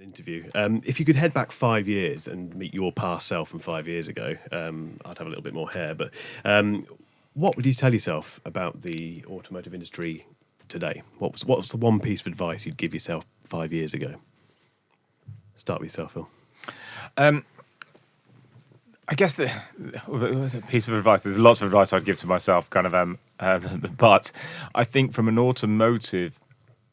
An interview. If you could head back 5 years and meet your past self from 5 years ago, I'd have a little bit more hair, but what would you tell yourself about the automotive industry today? What was the one piece of advice you'd give yourself 5 years ago? Start with yourself, Phill. I guess the piece of advice, there's lots of advice I'd give to myself, but I think from an automotive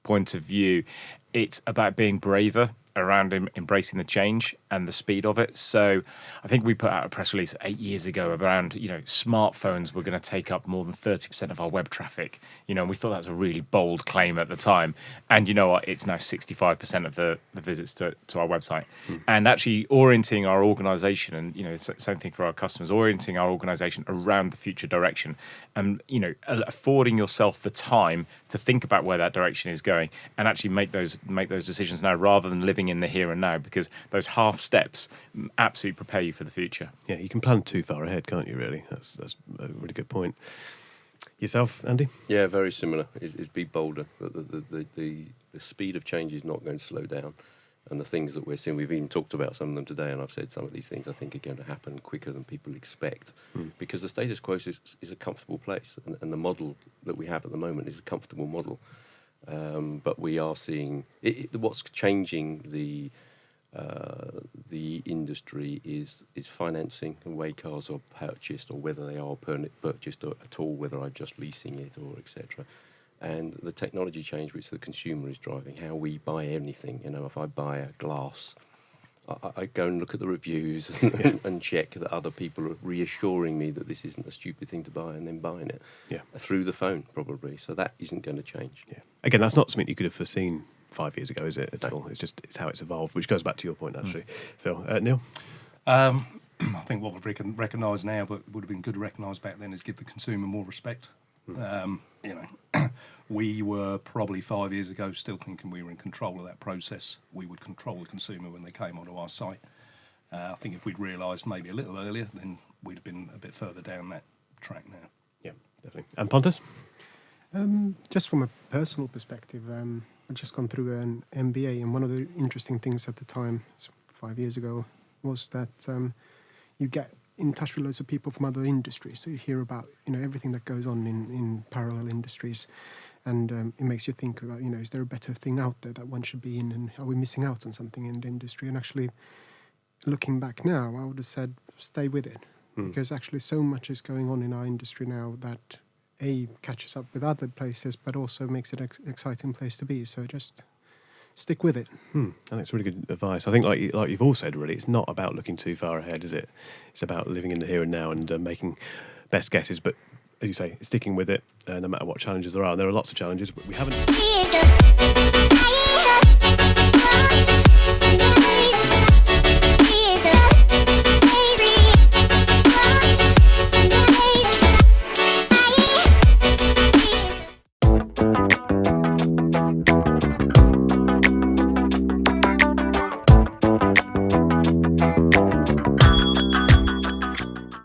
point of view, it's about being braver around embracing the change and the speed of it. So I think we put out a press release 8 years ago around, smartphones were going to take up more than 30% of our web traffic. And we thought that was a really bold claim at the time. And you know what? It's now 65% of the visits to our website. And actually orienting our organisation, and same thing for our customers, orienting our organisation around the future direction, and affording yourself the time to think about where that direction is going, and actually make those decisions now rather than living in the here and now, because those half steps absolutely prepare you for the future. Yeah, you can plan too far ahead, can't you, really? That's a really good point. Yourself, Andy? Yeah, very similar. Is be bolder. The speed of change is not going to slow down. And the things that we're seeing, we've even talked about some of them today, and I've said some of these things I think are going to happen quicker than people expect, because the status quo is a comfortable place, and the model that we have at the moment is a comfortable model. But we are seeing what's changing the industry is financing, and the way cars are purchased, or whether they are purchased at all, whether I'm just leasing it or etc. And the technology change which the consumer is driving, how we buy anything. If I buy a glass, I go and look at the reviews and check that other people are reassuring me that this isn't a stupid thing to buy, and then buying it through the phone probably. So that isn't going to change. Yeah. Again, that's not something you could have foreseen 5 years ago, is it, at all? It's how it's evolved, which goes back to your point, actually. Phill. Neil? I think what we've recognised now, but would have been good to recognise back then, is give the consumer more respect. We were probably 5 years ago still thinking we were in control of that process. We would control the consumer when they came onto our site. I think if we'd realised maybe a little earlier, then we'd have been a bit further down that track now. Yeah, definitely. And Pontus? Just from a personal perspective, I'd just gone through an MBA, and one of the interesting things at the time, 5 years ago, was that you get in touch with loads of people from other industries, so you hear about everything that goes on in parallel industries, and it makes you think about is there a better thing out there that one should be in, and are we missing out on something in the industry? And actually, looking back now, I would have said stay with it, because actually so much is going on in our industry now that catches up with other places, but also makes it an exciting place to be. So just stick with it. I think it's really good advice. I think, like you've all said, really, it's not about looking too far ahead, is it? It's about living in the here and now and making best guesses. But as you say, sticking with it, no matter what challenges there are. There are lots of challenges, but we haven't.